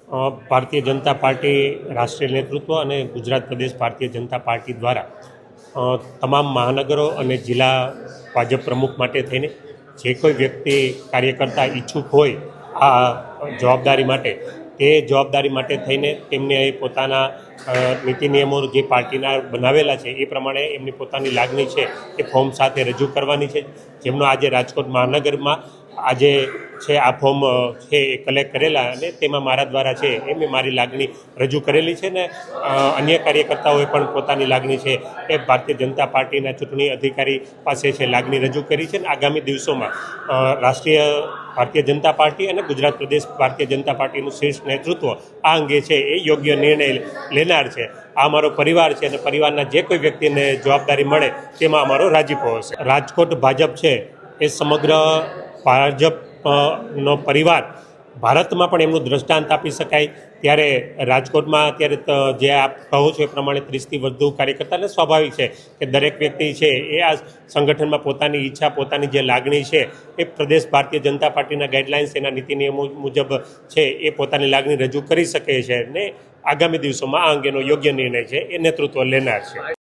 Bharatiya Janata party રાષ્ટ્રીય નેતૃત્વ અને ગુજરાત પ્રદેશ ભારતીય જનતા પાર્ટી દ્વારા તમામ મહાનગરો અને જિલ્લા ભાજપ પ્રમુખ માટે થઈને જે કોઈ વ્યક્તિ કાર્યકર્તા ઈચ્છુક હોય આ જવાબદારી માટે તે જવાબદારી માટે થઈને તેમને પોતાના નીતિ નિયમો જે પાર્ટીના બનાવેલા છે એ પ્રમાણે એમની પોતાની લાગણી છે એ ફોર્મ સાથે રજૂ કરવાની છે, જેમનો આજે રાજકોટ મહાનગરમાં આજે છે આ ફોર્મ છે એ કલેક્ટ કરેલા અને તેમાં મારા દ્વારા છે એ મેં મારી લાગણી રજૂ કરેલી છે ને અન્ય કાર્યકર્તાઓએ પણ પોતાની લાગણી છે એ ભારતીય જનતા પાર્ટીના ચૂંટણી અધિકારી પાસે છે લાગણી રજૂ કરી છે. અને આગામી દિવસોમાં રાષ્ટ્રીય ભારતીય જનતા પાર્ટી અને ગુજરાત પ્રદેશ ભારતીય જનતા પાર્ટીનું શ્રેષ્ઠ નેતૃત્વ આ અંગે છે એ યોગ્ય નિર્ણય લેનાર છે. આ અમારો પરિવાર છે અને પરિવારના જે કોઈ વ્યક્તિને જવાબદારી મળે તેમાં અમારો રાજીપો હશે. રાજકોટ ભાજપ છે એ સમગ્ર ભાજપનો પરિવાર ભારતમાં પણ એમનું દ્રષ્ટાંત આપી શકાય. ત્યારે રાજકોટમાં અત્યારે જે આપ કહો છો એ પ્રમાણે 30થી વધુ કાર્યકર્તાને સ્વાભાવિક છે કે દરેક વ્યક્તિ છે એ આ સંગઠનમાં પોતાની ઈચ્છા પોતાની જે લાગણી છે એ પ્રદેશ ભારતીય જનતા પાર્ટીના ગાઈડલાઇન્સ એના નીતિ નિયમો મુજબ છે એ પોતાની લાગણી રજૂ કરી શકે છે ને આગામી દિવસોમાં આ અંગેનો યોગ્ય નિર્ણય છે એ નેતૃત્વ લેનાર છે.